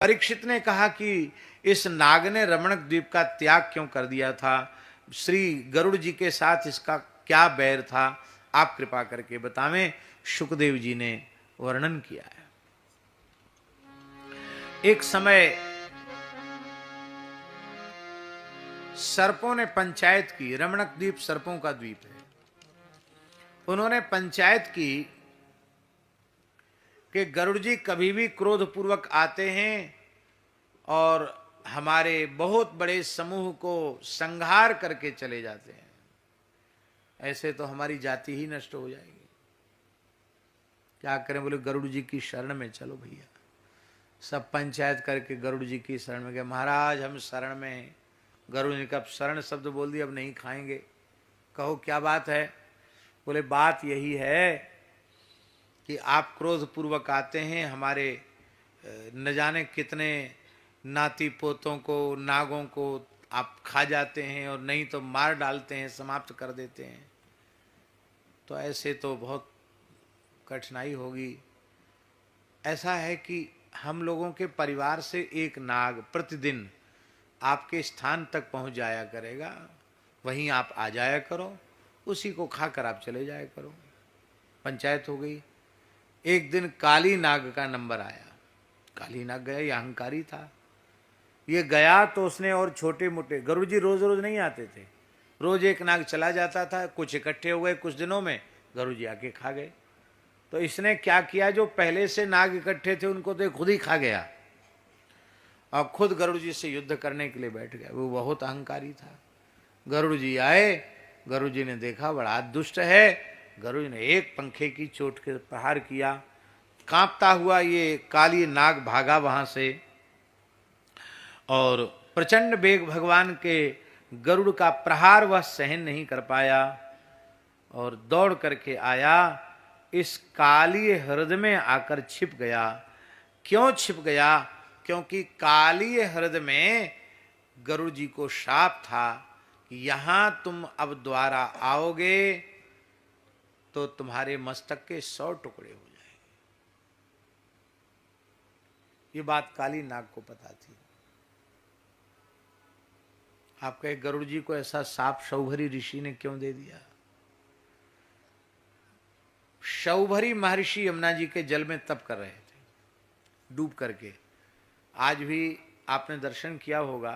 परीक्षित ने कहा कि इस नाग ने रमणक द्वीप का त्याग क्यों कर दिया था, श्री गरुड़ जी के साथ इसका क्या बैर था, आप कृपा करके बतावें। शुकदेव जी ने वर्णन किया है। एक समय सर्पों ने पंचायत की, रमणक द्वीप सर्पों का द्वीप है, उन्होंने पंचायत की कि गरुड़ जी कभी भी क्रोधपूर्वक आते हैं और हमारे बहुत बड़े समूह को संहार करके चले जाते हैं, ऐसे तो हमारी जाति ही नष्ट हो जाएगी। क्या करें? बोले गरुड़ जी की शरण में चलो भैया। सब पंचायत करके गरुड़ जी की शरण में गए। महाराज हम शरण में हैं। गरुड़ जी का शरण शब्द बोल दिया, अब नहीं खाएंगे। कहो क्या बात है? बोले बात यही है कि आप क्रोध पूर्वक आते हैं, हमारे न जाने कितने नाती पोतों को, नागों को आप खा जाते हैं और नहीं तो मार डालते हैं, समाप्त कर देते हैं। तो ऐसे तो बहुत कठिनाई होगी। ऐसा है कि हम लोगों के परिवार से एक नाग प्रतिदिन आपके स्थान तक पहुंच जाया करेगा, वहीं आप आ जाया करो, उसी को खाकर आप चले जाया करो। पंचायत हो गई। एक दिन काली नाग का नंबर आया। काली नाग गया, ये अहंकारी था। ये गया तो उसने और छोटे मोटे, गरुड़ जी रोज रोज नहीं आते थे, रोज एक नाग चला जाता था, कुछ इकट्ठे हो गए, कुछ दिनों में गरुड़ जी आके खा गए। तो इसने क्या किया, जो पहले से नाग इकट्ठे थे उनको तो खुद ही खा गया और खुद गरुड़ जी से युद्ध करने के लिए बैठ गया। वो बहुत अहंकारी था। गरुड़ जी आए, गरुड़ जी ने देखा बड़ा दुष्ट है। गरुड़ जी ने एक पंखे की चोट के प्रहार किया। कांपता हुआ ये काली नाग भागा वहां से और प्रचंड वेग भगवान के गरुड़ का प्रहार वह सहन नहीं कर पाया और दौड़ करके आया, इस काली हृदय में आकर छिप गया। क्यों छिप गया? क्योंकि काली हृदय में गरुड़ जी को शाप था कि यहां तुम अब द्वारा आओगे तो तुम्हारे मस्तक के 100 टुकड़े हो जाएंगे। ये बात काली नाग को पता थी। आप कहे गरुड़ जी को ऐसा साप शौभरी ऋषि ने क्यों दे दिया? शौभरी महर्षि यमुना जी के जल में तप कर रहे थे, डूब करके। आज भी आपने दर्शन किया होगा,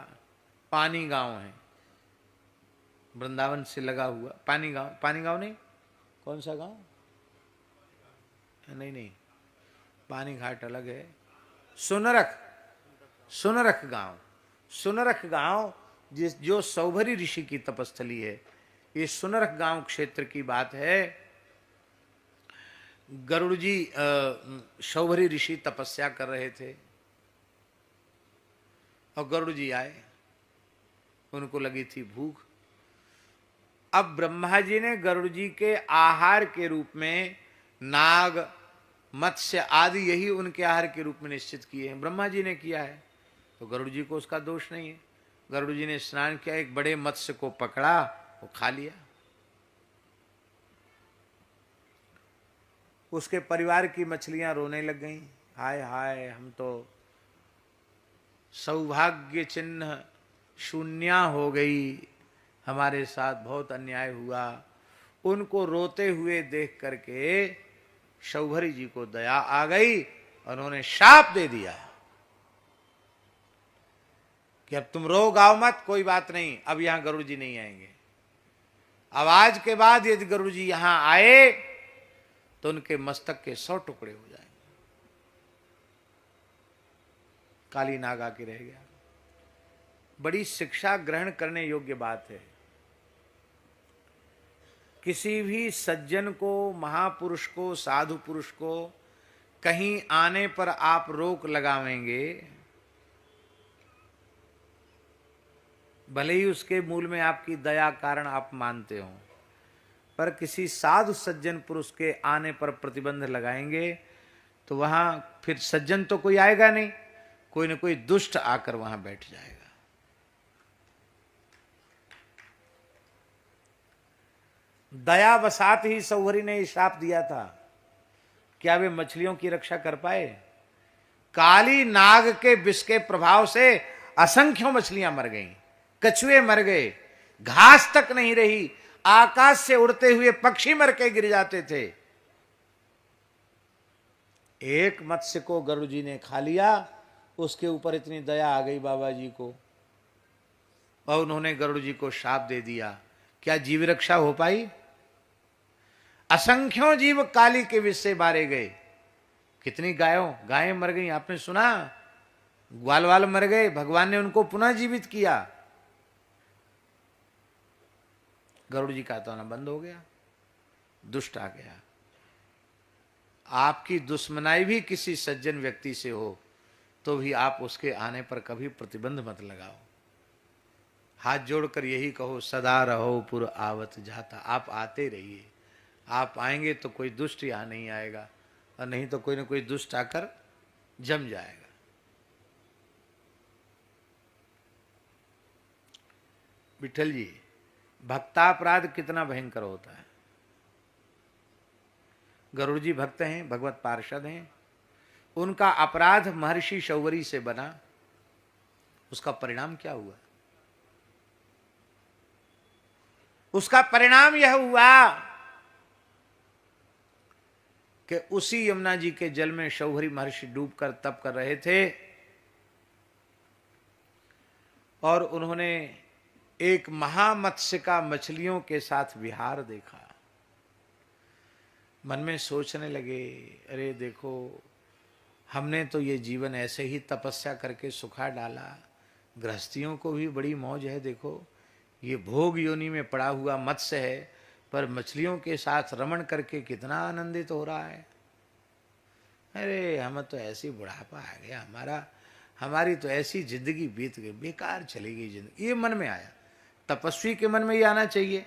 पानी गांव है, वृंदावन से लगा हुआ पानी गांव। पानी गांव नहीं, कौन सा गांव? नहीं नहीं, पानी घाट अलग है। सुनरख, सुनरख गांव। सुनरख गांव जो शौभरी ऋषि की तपस्थली है, ये सुनरख गांव क्षेत्र की बात है। गरुड़ जी शौभरी ऋषि तपस्या कर रहे थे और गरुड़ जी आए, उनको लगी थी भूख। अब ब्रह्मा जी ने गरुड़ जी के आहार के रूप में नाग, मत्स्य आदि यही उनके आहार के रूप में निश्चित किए हैं, ब्रह्मा जी ने किया है, तो गरुड़ जी को उसका दोष नहीं है। गरुड़ जी ने स्नान किया, एक बड़े मत्स्य को पकड़ा, वो खा लिया। उसके परिवार की मछलियां रोने लग गईं, हाय हाय हम तो सौभाग्य चिन्ह शून्या हो गई, हमारे साथ बहुत अन्याय हुआ। उनको रोते हुए देख करके शौभरी जी को दया आ गई, उन्होंने शाप दे दिया कि अब तुम रो गाओ मत, कोई बात नहीं, अब यहां गरुड़ जी नहीं आएंगे। अब आज के बाद यदि गरुड़ जी यहां आए तो उनके मस्तक के 100 टुकड़े हो जाएंगे। काली नाग आके रह गया। बड़ी शिक्षा ग्रहण करने योग्य बात है। किसी भी सज्जन को, महापुरुष को, साधु पुरुष को कहीं आने पर आप रोक लगावेंगे, भले ही उसके मूल में आपकी दया कारण आप मानते हो, पर किसी साधु सज्जन पुरुष के आने पर प्रतिबंध लगाएंगे तो वहां फिर सज्जन तो कोई आएगा नहीं, कोई न कोई दुष्ट आकर वहां बैठ जाएगा। दया बसात ही शौभरी ने श्राप दिया था, क्या वे मछलियों की रक्षा कर पाए? काली नाग के विष के प्रभाव से असंख्यों मछलियां मर गईं, कछुए मर गए, घास तक नहीं रही, आकाश से उड़ते हुए पक्षी मर के गिर जाते थे। एक मत्स्य को गरुड़ जी ने खा लिया, उसके ऊपर इतनी दया आ गई बाबा जी को, और उन्होंने गरुड़ जी को शाप दे दिया। क्या जीव रक्षा हो पाई? असंख्यों जीव काली के विष से मारे गए। कितनी गायें मर गई, आपने सुना? ग्वाल वाल मर गए, भगवान ने उनको पुनः जीवित किया। गरुड़ जी का तो आना बंद हो गया, दुष्ट आ गया। आपकी दुश्मनाई भी किसी सज्जन व्यक्ति से हो तो भी आप उसके आने पर कभी प्रतिबंध मत लगाओ। हाथ जोड़कर यही कहो, सदा रहो पुर आवत जाता। आप आते रहिए, आप आएंगे तो कोई दुष्ट यहां नहीं आएगा, और नहीं तो कोई ना कोई दुष्ट आकर जम जाएगा। विठल जी, भक्तापराध कितना भयंकर होता है। गरुड़ जी भक्त हैं, भगवत पार्षद हैं, उनका अपराध महर्षि शौवरी से बना, उसका परिणाम क्या हुआ? उसका परिणाम यह हुआ कि उसी यमुना जी के जल में शौवरी महर्षि डूबकर तप कर रहे थे, और उन्होंने एक महामत्स्य का मछलियों के साथ विहार देखा। मन में सोचने लगे, अरे देखो, हमने तो ये जीवन ऐसे ही तपस्या करके सुखा डाला, गृहस्थियों को भी बड़ी मौज है, देखो ये भोग योनि में पड़ा हुआ मत्स्य है, पर मछलियों के साथ रमण करके कितना आनंदित हो रहा है। अरे हम तो ऐसी बुढ़ापा आ गया, हमारी तो ऐसी जिंदगी बीत गई, बेकार चली गई जिंदगी। ये मन में आया। तपस्वी के मन में ये आना चाहिए,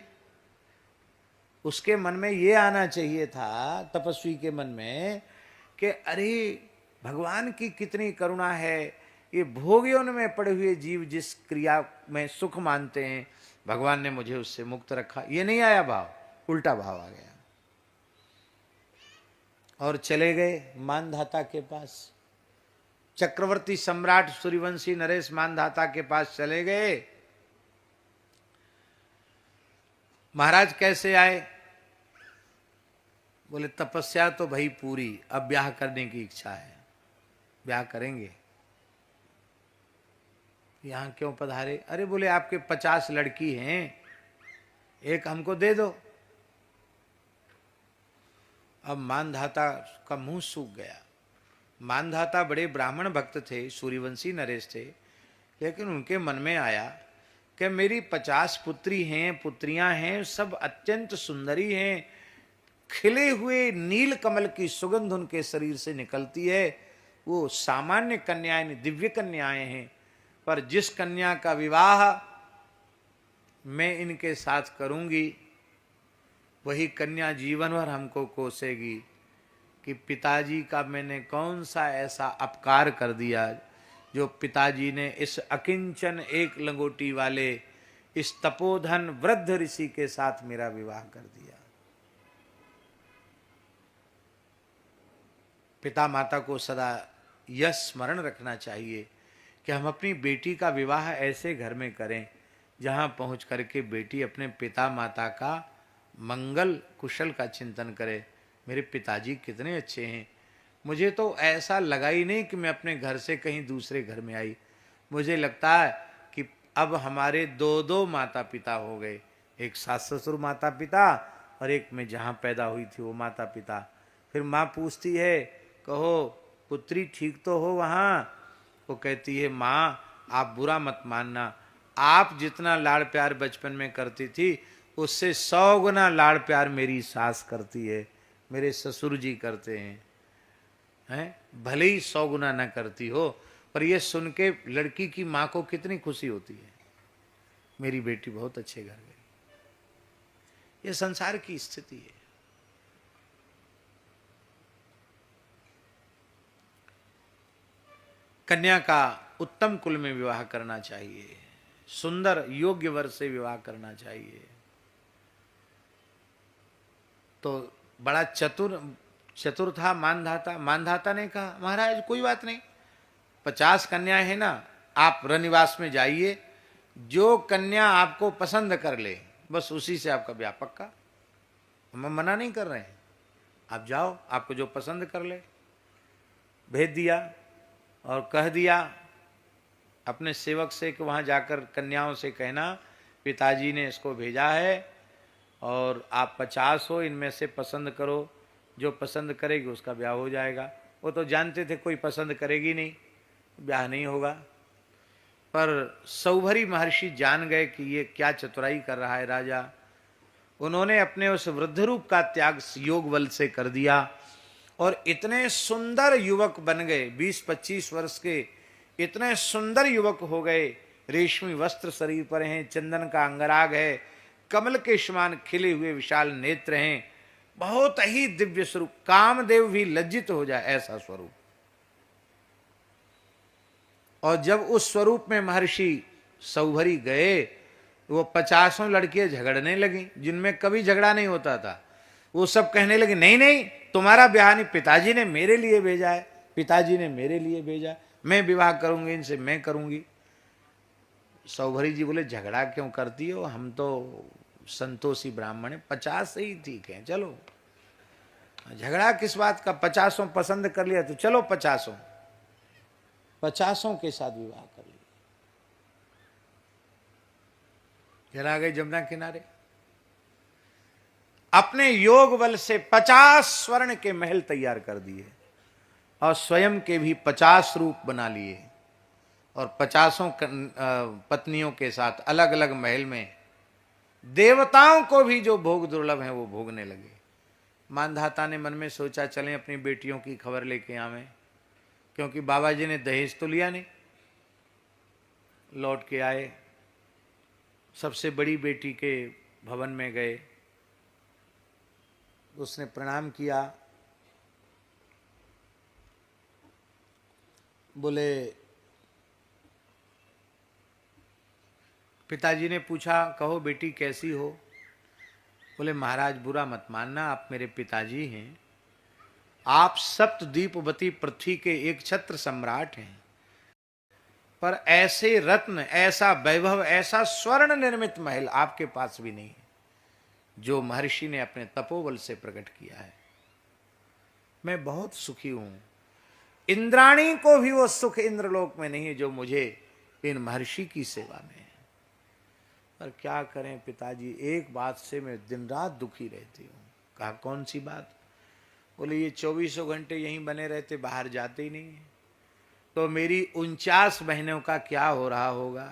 उसके मन में ये आना चाहिए था, तपस्वी के मन में, कि अरे भगवान की कितनी करुणा है, ये भोगियों में पड़े हुए जीव जिस क्रिया में सुख मानते हैं, भगवान ने मुझे उससे मुक्त रखा। ये नहीं आया भाव, उल्टा भाव आ गया। और चले गए मानधाता के पास। चक्रवर्ती सम्राट सूर्यवंशी नरेश मानधाता के पास चले गए। महाराज कैसे आए? बोले तपस्या तो भाई पूरी, अब ब्याह करने की इच्छा है, ब्याह करेंगे। यहां क्यों पधारे? अरे बोले आपके 50 लड़की हैं, एक हमको दे दो। अब मानधाता का मुंह सूख गया। मानधाता बड़े ब्राह्मण भक्त थे, सूर्यवंशी नरेश थे, लेकिन उनके मन में आया कि मेरी 50 पुत्री हैं, पुत्रियां हैं, सब अत्यंत सुंदरी हैं, खिले हुए नील कमल की सुगंध उनके शरीर से निकलती है, वो सामान्य कन्याएं, दिव्य कन्याएं हैं, पर जिस कन्या का विवाह मैं इनके साथ करूंगी, वही कन्या जीवन भर हमको कोसेगी कि पिताजी का मैंने कौन सा ऐसा अपकार कर दिया जो पिताजी ने इस अकिंचन एक लंगोटी वाले इस तपोधन वृद्ध ऋषि के साथ मेरा विवाह कर दिया। पिता माता को सदा यह स्मरण रखना चाहिए कि हम अपनी बेटी का विवाह ऐसे घर में करें जहां पहुंच करके बेटी अपने पिता माता का मंगल कुशल का चिंतन करे। मेरे पिताजी कितने अच्छे हैं, मुझे तो ऐसा लगा ही नहीं कि मैं अपने घर से कहीं दूसरे घर में आई। मुझे लगता है कि अब हमारे दो दो माता पिता हो गए, एक सास ससुर माता पिता और एक मैं जहाँ पैदा हुई थी वो माता पिता। फिर माँ पूछती है, कहो पुत्री ठीक तो हो वहाँ? वो कहती है, माँ आप बुरा मत मानना, आप जितना लाड़ प्यार बचपन में करती थी उससे 100 गुना लाड़ प्यार मेरी सास करती है, मेरे ससुर जी करते हैं। भले ही 100 गुना न करती हो, पर यह सुन के लड़की की माँ को कितनी खुशी होती है, मेरी बेटी बहुत अच्छे घर गई। यह संसार की स्थिति है। कन्या का उत्तम कुल में विवाह करना चाहिए, सुंदर योग्य वर से विवाह करना चाहिए। तो बड़ा चतुर था मानधाता। मानधाता ने कहा, महाराज कोई बात नहीं, 50 कन्याएं हैं ना, आप रनिवास में जाइए, जो कन्या आपको पसंद कर ले बस उसी से आपका ब्याह पक्का। हम मना नहीं कर रहे हैं, आप जाओ, आपको जो पसंद कर ले। भेज दिया और कह दिया अपने सेवक से कि वहाँ जाकर कन्याओं से कहना पिताजी ने इसको भेजा है और आप 50 हो, इनमें से पसंद करो, जो पसंद करेगी उसका ब्याह हो जाएगा। वो तो जानते थे कोई पसंद करेगी नहीं, ब्याह नहीं होगा। पर सौभरी महर्षि जान गए कि ये क्या चतुराई कर रहा है राजा। उन्होंने अपने उस वृद्ध रूप का त्याग योग बल से कर दिया और इतने सुंदर युवक बन गए, 20-25 वर्ष के इतने सुंदर युवक हो गए। रेशमी वस्त्र शरीर पर हैं, चंदन का अंगराग है, कमल के समान खिले हुए विशाल नेत्र हैं, बहुत ही दिव्य स्वरूप, कामदेव भी लज्जित हो जाए ऐसा स्वरूप। और जब उस स्वरूप में महर्षि सौभरी गए, वो 50 लड़कियां झगड़ने लगी, जिनमें कभी झगड़ा नहीं होता था। वो सब कहने लगे नहीं नहीं, तुम्हारा ब्याह नहीं, पिताजी ने मेरे लिए भेजा है, पिताजी ने मेरे लिए भेजा, मैं विवाह करूंगी इनसे, मैं करूंगी। सौभरी जी बोले झगड़ा क्यों करती हो, हम तो संतोषी ब्राह्मण है, 50 ही ठीक है, चलो झगड़ा किस बात का, 50 पसंद कर लिया तो चलो 50 के साथ विवाह कर लिया। चला गए जमुना किनारे, अपने योग बल से 50 स्वर्ण के महल तैयार कर दिए और स्वयं के भी 50 रूप बना लिए और 50 पत्नियों के साथ अलग अलग महल में देवताओं को भी जो भोग दुर्लभ है वो भोगने लगे। मानधाता ने मन में सोचा चलें अपनी बेटियों की खबर लेके आवें, क्योंकि बाबा जी ने दहेज तो लिया नहीं। लौट के आए, सबसे बड़ी बेटी के भवन में गए, उसने प्रणाम किया, बोले पिताजी ने पूछा कहो बेटी कैसी हो। बोले महाराज बुरा मत मानना, आप मेरे पिताजी हैं, आप सप्तद्वीपवती पृथ्वी के एक छत्र सम्राट हैं, पर ऐसे रत्न, ऐसा वैभव, ऐसा स्वर्ण निर्मित महल आपके पास भी नहीं है जो महर्षि ने अपने तपोबल से प्रकट किया है। मैं बहुत सुखी हूं, इंद्राणी को भी वो सुख इंद्रलोक में नहीं है जो मुझे इन महर्षि की सेवा में है। पर क्या करें पिताजी, एक बात से मैं दिन रात दुखी रहती हूँ। कहा कौन सी बात। बोले ये 24 घंटे यहीं बने रहते, बाहर जाते ही नहीं, तो मेरी 49 महीनों का क्या हो रहा होगा,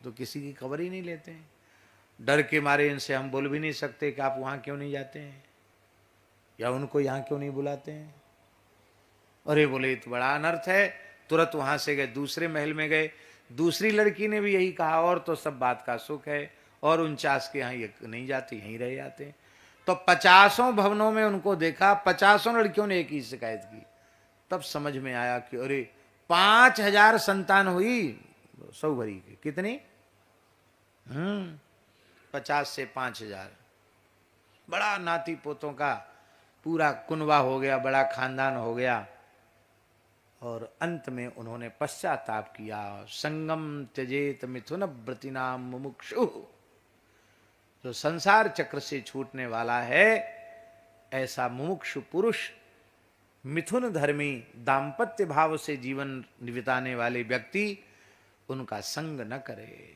तो किसी की खबर ही नहीं लेते हैं। डर के मारे इनसे हम बोल भी नहीं सकते कि आप वहाँ क्यों नहीं जाते हैं या उनको यहाँ क्यों नहीं बुलाते हैं। अरे बोले ये तो बड़ा अनर्थ है। तुरंत वहाँ से गए, दूसरे महल में गए, दूसरी लड़की ने भी यही कहा और तो सब बात का सुख है, और 49 के यहाँ ये नहीं जाते, यहीं रह जाते हैं। तो 50 भवनों में उनको देखा, 50 लड़कियों ने एक ही शिकायत की। तब समझ में आया कि अरे 5000 संतान हुई सौभरी की। कितनी? 50 से 5000, बड़ा नाती पोतों का पूरा कुनबा हो गया, बड़ा खानदान हो गया। और अंत में उन्होंने पश्चाताप किया, संगम त्यजेत मिथुन व्रतिनाम मुमुक्षु। जो संसार चक्र से छूटने वाला है ऐसा मुमुक्षु पुरुष, मिथुन धर्मी, दाम्पत्य भाव से जीवन बिताने वाले व्यक्ति, उनका संग न करे।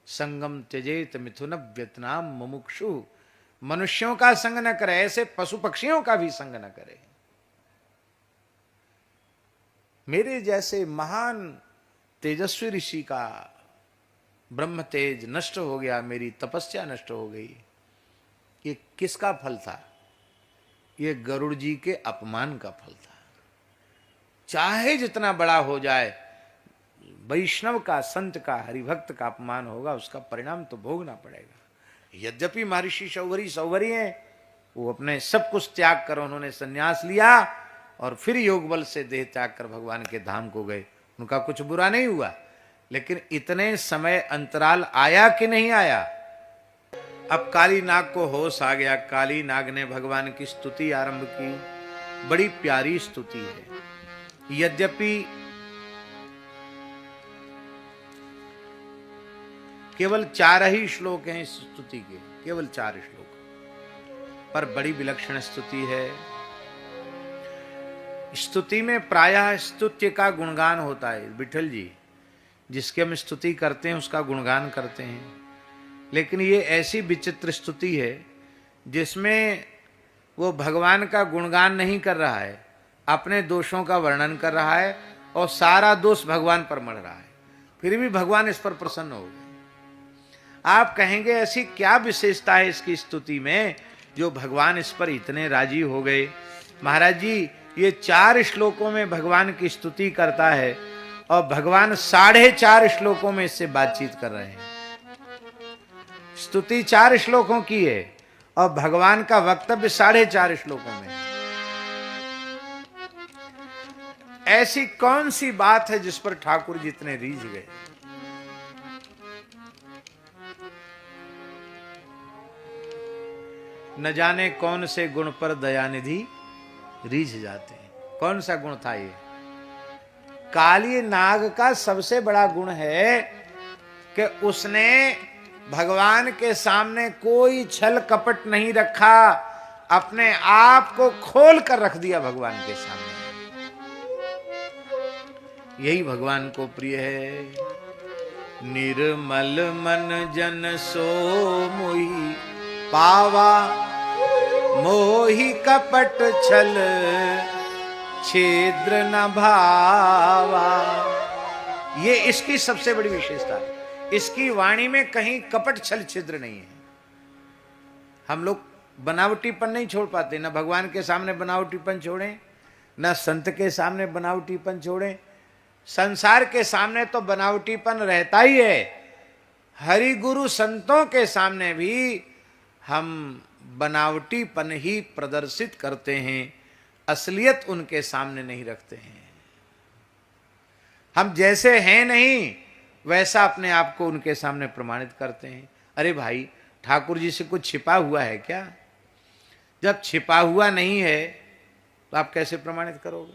संगम त्यजेत मिथुन व्यतनाम मुमुक्षु, मनुष्यों का संग न करे, ऐसे पशु पक्षियों का भी संग न करे। मेरे जैसे महान तेजस्वी ऋषि का ब्रह्म तेज नष्ट हो गया, मेरी तपस्या नष्ट हो गई। ये किसका फल था? ये गरुड़ जी के अपमान का फल था। चाहे जितना बड़ा हो जाए, वैष्णव का, संत का, हरिभक्त का अपमान होगा, उसका परिणाम तो भोगना पड़ेगा। यद्यपि महर्षि सौभरी हैं, वो अपने सब कुछ त्याग कर उन्होंने संन्यास लिया और फिर योग बल से देह त्याग कर भगवान के धाम को गए। उनका कुछ बुरा नहीं हुआ, लेकिन इतने समय अंतराल आया कि नहीं आया। अब काली नाग को होश आ गया। काली नाग ने भगवान की स्तुति आरंभ की। बड़ी प्यारी स्तुति है। यद्यपि केवल 4 ही श्लोक हैं इस स्तुति के, केवल 4 श्लोक, पर बड़ी विलक्षण स्तुति है। स्तुति में प्रायः स्तुत्य का गुणगान होता है। विठल जी जिसकी हम स्तुति करते हैं उसका गुणगान करते हैं, लेकिन ये ऐसी विचित्र स्तुति है जिसमें वो भगवान का गुणगान नहीं कर रहा है, अपने दोषों का वर्णन कर रहा है और सारा दोष भगवान पर मढ़ रहा है, फिर भी भगवान इस पर प्रसन्न हो गए। आप कहेंगे ऐसी क्या विशेषता है इसकी स्तुति में जो भगवान इस पर इतने राजी हो गए। महाराज जी ये 4 श्लोकों में भगवान की स्तुति करता है और भगवान 4.5 श्लोकों में इससे बातचीत कर रहे हैं। स्तुति 4 श्लोकों की है और भगवान का वक्तव्य 4.5 श्लोकों में। ऐसी कौन सी बात है जिस पर ठाकुर जी इतने रीझ गए। न जाने कौन से गुण पर दयानिधि रीझ जाते हैं। कौन सा गुण था ये? काली नाग का सबसे बड़ा गुण है कि उसने भगवान के सामने कोई छल कपट नहीं रखा, अपने आप को खोल कर रख दिया भगवान के सामने। यही भगवान को प्रिय है। निर्मल मन जन सो मोहि पावा, मोहि कपट छल छिद्र न भावा। ये इसकी सबसे बड़ी विशेषता है। इसकी वाणी में कहीं कपट छल छिद्र नहीं है। हम लोग बनावटीपन नहीं छोड़ पाते, ना भगवान के सामने बनावटीपन छोड़ें, ना संत के सामने बनावटीपन छोड़ें। संसार के सामने तो बनावटीपन रहता ही है, हरि गुरु संतों के सामने भी हम बनावटीपन ही प्रदर्शित करते हैं, असलियत उनके सामने नहीं रखते हैं। हम जैसे हैं नहीं वैसा अपने आप को उनके सामने प्रमाणित करते हैं। अरे भाई ठाकुर जी से कुछ छिपा हुआ है क्या? जब छिपा हुआ नहीं है तो आप कैसे प्रमाणित करोगे?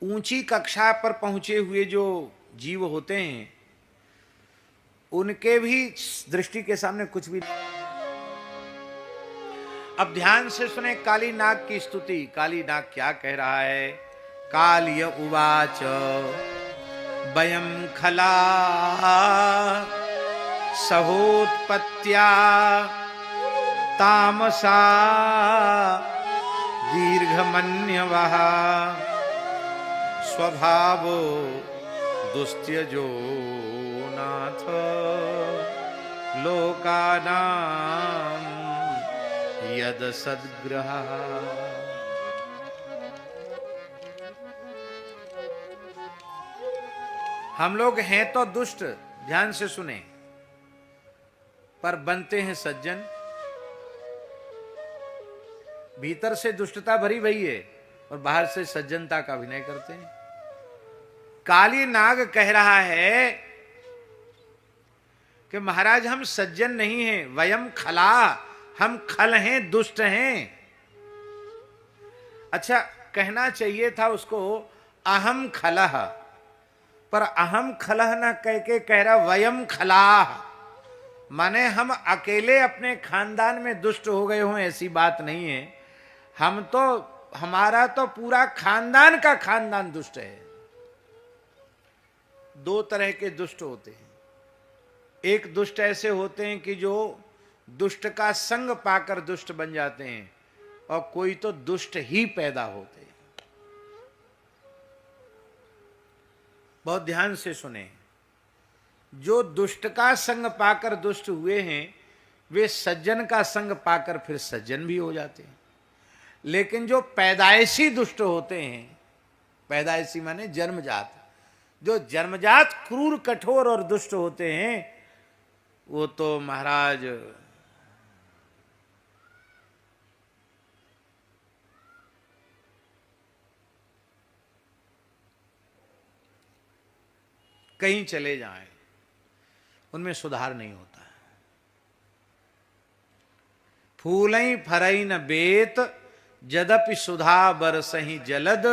ऊंची कक्षा पर पहुंचे हुए जो जीव होते हैं उनके भी दृष्टि के सामने कुछ भी। अब ध्यान से सुने काली नाग की स्तुति। काली नाग क्या कह रहा है? कालिय उवाच वयं खला सहोत्पत्त्या तामसा दीर्घमन्यवः स्वभावो दुस्त्यजो नाथ लोकानां यद सद्ग्रह। हम लोग हैं तो दुष्ट, ध्यान से सुने, पर बनते हैं सज्जन। भीतर से दुष्टता भरी भई है और बाहर से सज्जनता का अभिनय करते हैं। काली नाग कह रहा है कि महाराज हम सज्जन नहीं हैं, वयम खला, हम खल हैं, दुष्ट हैं। अच्छा कहना चाहिए था उसको अहम खलह, पर अहम खलह न कह के कह रहा वयम खलाह, माने हम अकेले अपने खानदान में दुष्ट हो गए हों ऐसी बात नहीं है। हम तो, हमारा तो पूरा खानदान का खानदान दुष्ट है। 2 तरह के दुष्ट होते हैं। एक दुष्ट ऐसे होते हैं कि जो दुष्ट का संग पाकर दुष्ट बन जाते हैं, और कोई तो दुष्ट ही पैदा होते हैं। बहुत ध्यान से सुने, जो दुष्ट का संग पाकर दुष्ट हुए हैं वे सज्जन का संग पाकर फिर सज्जन भी हो जाते हैं। लेकिन जो पैदाइशी दुष्ट होते हैं, पैदाइशी माने जन्मजात, जो जन्मजात क्रूर कठोर और दुष्ट होते हैं वो तो महाराज कहीं चले जाएं, उनमें सुधार नहीं होता है। फूलई फरई न बेत जदपि सुधा बरसही जलद,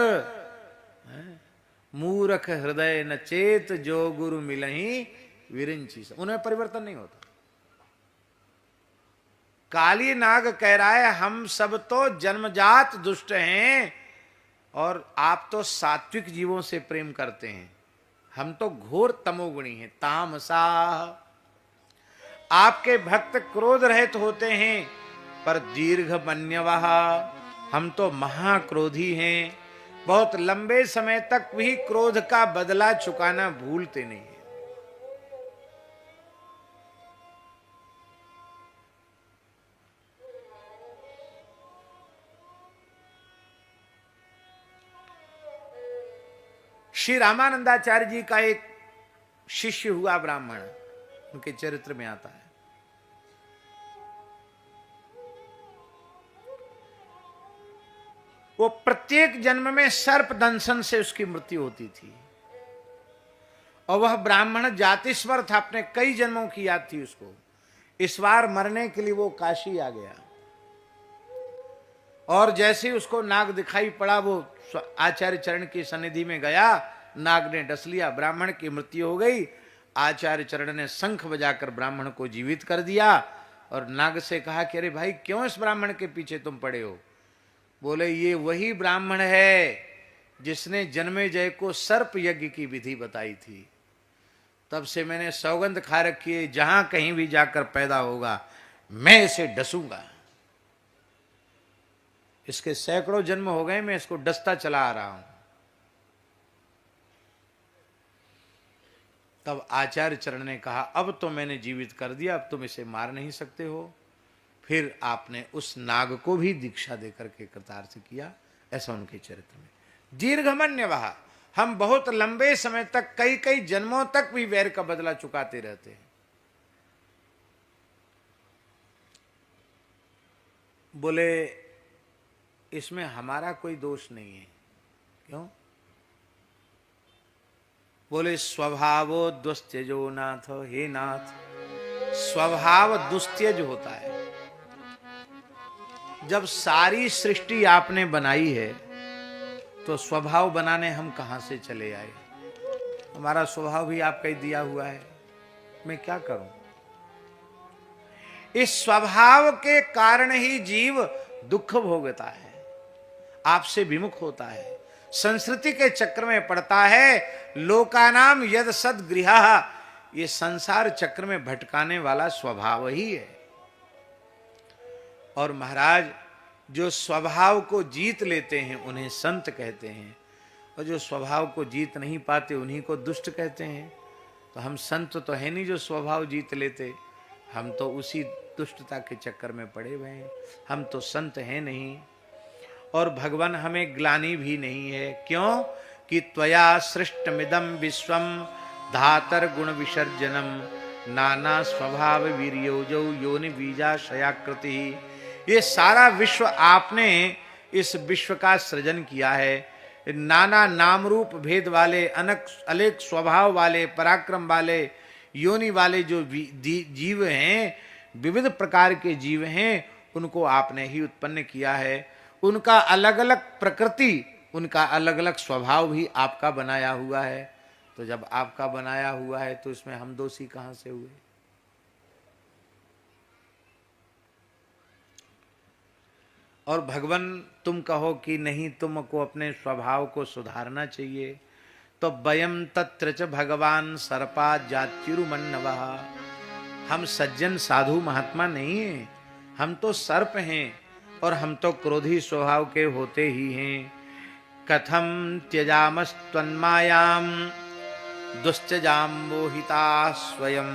मूर्ख हृदय न चेत जो गुरु मिलहि विरिंची। उनमें परिवर्तन नहीं होता। काली नाग कह रहा है हम सब तो जन्मजात दुष्ट हैं और आप तो सात्विक जीवों से प्रेम करते हैं, हम तो घोर तमोगुणी हैं। तामसा, आपके भक्त क्रोध रहित होते हैं पर दीर्घ मन्यवः, हम तो महाक्रोधी हैं, बहुत लंबे समय तक भी क्रोध का बदला चुकाना भूलते नहीं हैं। श्री रामानंदाचार्य जी का एक शिष्य हुआ ब्राह्मण, उनके चरित्र में आता है। वो प्रत्येक जन्म में सर्प दंशन से उसकी मृत्यु होती थी और वह ब्राह्मण जातिस्वर था, अपने कई जन्मों की याद थी उसको। इस बार मरने के लिए वो काशी आ गया और जैसे ही उसको नाग दिखाई पड़ा वो आचार्य चरण की सन्निधि में गया, नाग ने डस लिया, ब्राह्मण की मृत्यु हो गई। आचार्य चरण ने शंख बजाकर ब्राह्मण को जीवित कर दिया और नाग से कहा कि अरे भाई क्यों इस ब्राह्मण के पीछे तुम पड़े हो? बोले ये वही ब्राह्मण है जिसने जन्मेजय को सर्प यज्ञ की विधि बताई थी। तब से मैंने सौगंध खा रखी है, जहां कहीं भी जाकर पैदा होगा मैं इसे डसूंगा। इसके सैकड़ों जन्म हो गए, मैं इसको डसता चला आ रहा हूं। तब आचार्य चरण ने कहा अब तो मैंने जीवित कर दिया, अब तुम इसे मार नहीं सकते हो। फिर आपने उस नाग को भी दीक्षा देकर के कृतार्थ किया। ऐसा उनके चरित्र में। दीर्घमन्यवः, हम बहुत लंबे समय तक, कई कई जन्मों तक भी वैर का बदला चुकाते रहते हैं। बोले इसमें हमारा कोई दोष नहीं है। क्यों? बोले स्वभावो दुस्त्यजो नाथ, हे नाथ स्वभाव दुस्त्यज होता है। जब सारी सृष्टि आपने बनाई है तो स्वभाव बनाने हम कहां से चले आए? हमारा स्वभाव भी आपका ही दिया हुआ है, मैं क्या करूं? इस स्वभाव के कारण ही जीव दुख भोगता है, आपसे विमुख होता है, संस्कृति के चक्र में पड़ता है। लोकानाम यद सद्गृहा, ये संसार चक्र में भटकाने वाला स्वभाव ही है। और महाराज जो स्वभाव को जीत लेते हैं उन्हें संत कहते हैं, और जो स्वभाव को जीत नहीं पाते उन्हीं को दुष्ट कहते हैं। तो हम संत तो है नहीं जो स्वभाव जीत लेते, हम तो उसी दुष्टता के चक्कर में पड़े हुए हैं, हम तो संत हैं नहीं। और भगवान हमें ग्लानि भी नहीं है। क्यों? कि त्वया सृष्टमिदं विश्वम धातर गुण विसर्जनम नाना स्वभाव वीर्योजौ योनि बीजाशयाकृति। ये सारा विश्व आपने इस विश्व का सृजन किया है। नाना नाम रूप भेद वाले, अनेक स्वभाव वाले, पराक्रम वाले, योनि वाले जो जीव हैं, विविध प्रकार के जीव हैं, उनको आपने ही उत्पन्न किया है। उनका अलग अलग प्रकृति, उनका अलग अलग स्वभाव भी आपका बनाया हुआ है। तो जब आपका बनाया हुआ है तो इसमें हम दोषी कहां से हुए? और भगवान तुम कहो कि नहीं, तुमको अपने स्वभाव को सुधारना चाहिए, तो वयम तत्र च भगवान सर्पा जात्युरुमन्नवः, हम सज्जन साधु महात्मा नहीं हैं, हम तो सर्प हैं और हम तो क्रोधी स्वभाव के होते ही हैं। कथम त्यजामस्त्वन्मायाम दुश्चजाम मोहिता स्वयं।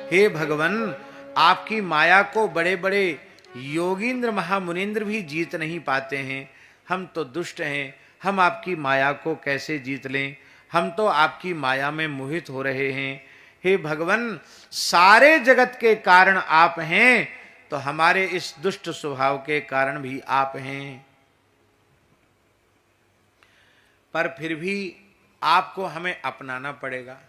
हे भगवान, आपकी माया को बड़े बड़े योगींद्र महामुनीन्द्र भी जीत नहीं पाते हैं, हम तो दुष्ट हैं, हम आपकी माया को कैसे जीत लें? हम तो आपकी माया में मोहित हो रहे हैं। हे भगवान, सारे जगत के कारण आप हैं, तो हमारे इस दुष्ट स्वभाव के कारण भी आप हैं। पर फिर भी आपको हमें अपनाना पड़ेगा।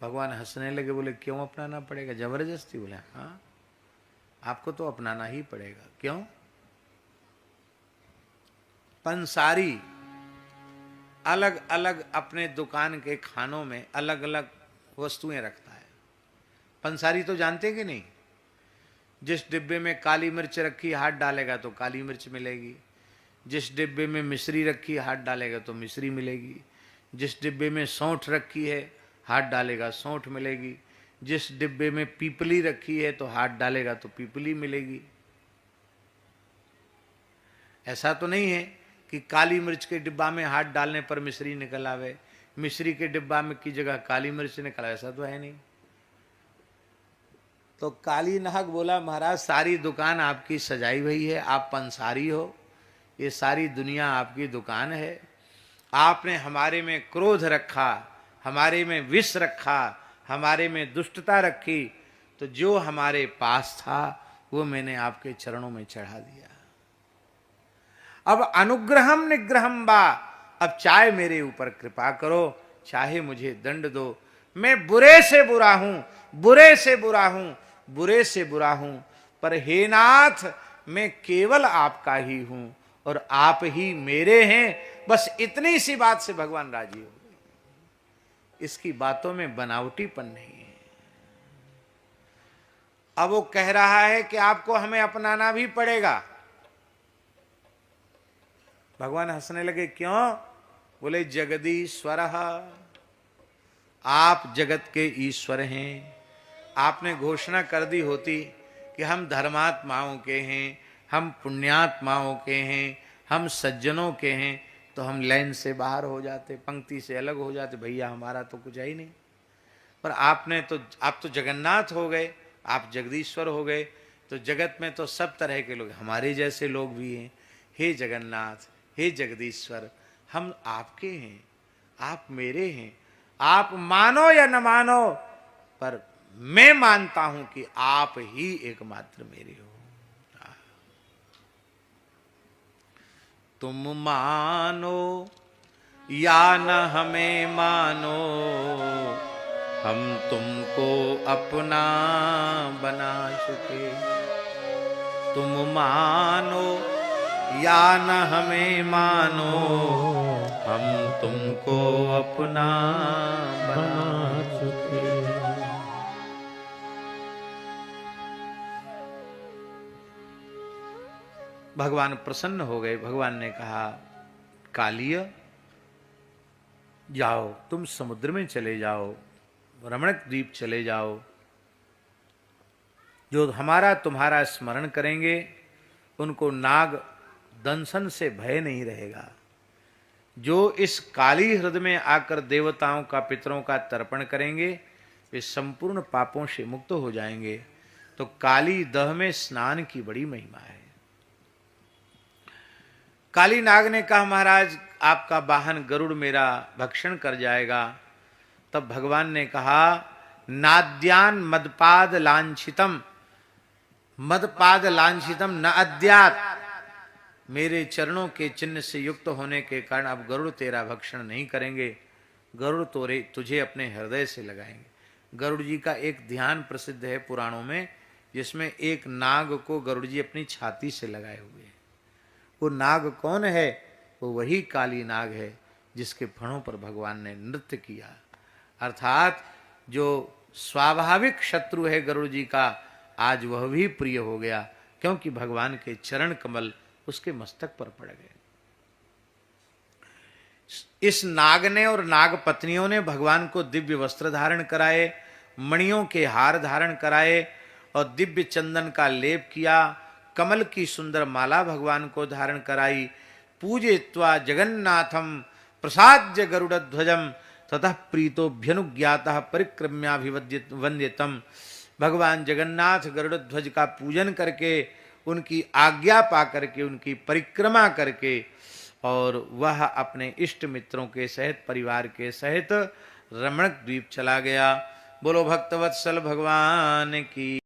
भगवान हंसने लगे, बोले क्यों अपनाना पड़ेगा? जबरदस्ती? बोले हाँ, आपको तो अपनाना ही पड़ेगा। क्यों? पंसारी अलग अलग अपने दुकान के खानों में अलग अलग वस्तुएं रखता है। पंसारी तो जानते कि नहीं? जिस डिब्बे में काली मिर्च रखी हाथ डालेगा तो काली मिर्च मिलेगी, जिस डिब्बे में मिश्री रखी हाथ डालेगा तो मिश्री मिलेगी, जिस डिब्बे में सौंठ रखी है हाथ डालेगा सौंठ मिलेगी, जिस डिब्बे में पीपली रखी है तो हाथ डालेगा तो पीपली मिलेगी। ऐसा तो नहीं है कि काली मिर्च के डिब्बा में हाथ डालने पर मिश्री निकल आवे, मिश्री के डिब्बा में की जगह काली मिर्च निकल आवे, ऐसा तो है नहीं। तो काली नाग बोला, महाराज सारी दुकान आपकी सजाई हुई है, आप पंसारी हो, ये सारी दुनिया आपकी दुकान है। आपने हमारे में क्रोध रखा, हमारे में विष रखा, हमारे में दुष्टता रखी, तो जो हमारे पास था वो मैंने आपके चरणों में चढ़ा दिया। अब अनुग्रहम निग्रहम बा, अब चाहे मेरे ऊपर कृपा करो, चाहे मुझे दंड दो। मैं बुरे से बुरा हूं, बुरे से बुरा हूं, बुरे से बुरा हूं, पर हे नाथ मैं केवल आपका ही हूं और आप ही मेरे हैं। बस इतनी सी बात से भगवान राजी हो गए। इसकी बातों में बनावटीपन नहीं है। अब वो कह रहा है कि आपको हमें अपनाना भी पड़ेगा। भगवान हंसने लगे, क्यों? बोले जगदीश्वर, आप जगत के ईश्वर हैं। आपने घोषणा कर दी होती कि हम धर्मात्माओं के हैं, हम पुण्यात्माओं के हैं, हम सज्जनों के हैं, तो हम लाइन से बाहर हो जाते, पंक्ति से अलग हो जाते, भैया हमारा तो कुछ है ही नहीं। पर आपने तो, आप तो जगन्नाथ हो गए, आप जगदीश्वर हो गए, तो जगत में तो सब तरह के लोग, हमारे जैसे लोग भी हैं। हे जगन्नाथ, हे जगदीश्वर, हम आपके हैं, आप मेरे हैं। आप मानो या न मानो, पर मैं मानता हूं कि आप ही एकमात्र मेरे हो। तुम मानो या न हमें मानो, हम तुमको अपना बना चुके। तुम मानो या न हमें मानो, हम तुमको अपना बना चुके। भगवान प्रसन्न हो गए। भगवान ने कहा, कालिय जाओ, तुम समुद्र में चले जाओ, रमणक द्वीप चले जाओ। जो हमारा तुम्हारा स्मरण करेंगे उनको नाग दंशन से भय नहीं रहेगा। जो इस काली हृदय में आकर देवताओं का, पितरों का तर्पण करेंगे, वे संपूर्ण पापों से मुक्त हो जाएंगे। तो काली दह में स्नान की बड़ी महिमा है। काली नाग ने कहा, महाराज आपका वाहन गरुड़ मेरा भक्षण कर जाएगा। तब भगवान ने कहा, नाद्यान मदपाद लांछितम, मदपाद लांछितम न अद्यात। मेरे चरणों के चिन्ह से युक्त होने के कारण अब गरुड़ तेरा भक्षण नहीं करेंगे। गरुड़ तोरे तुझे अपने हृदय से लगाएंगे। गरुड़ जी का एक ध्यान प्रसिद्ध है पुराणों में, जिसमें एक नाग को गरुड़ जी अपनी छाती से लगाए हुए हैं। वो नाग कौन है? वो वही काली नाग है जिसके फणों पर भगवान ने नृत्य किया। अर्थात जो स्वाभाविक शत्रु है गरुड़ जी का, आज वह भी प्रिय हो गया, क्योंकि भगवान के चरण कमल उसके मस्तक पर पड़ गए। इस नाग ने और नाग पत्नियों ने भगवान को दिव्य वस्त्र धारण कराए, मणियों के हार धारण कराए और दिव्य चंदन का लेप किया। कमल की सुंदर माला भगवान को धारण कराई। पूजयित्वा जगन्नाथम प्रसाद्य गरुड़ध्वजम ततः प्रीतोभ्यनुज्ञातः परिक्रम्याभिवंद्यतम। भगवान जगन्नाथ गरुड़ध्वज का पूजन करके, उनकी आज्ञा पा करके, उनकी परिक्रमा करके, और वह अपने इष्ट मित्रों के सहित, परिवार के सहित रमणक द्वीप चला गया। बोलो भक्तवत्सल भगवान की।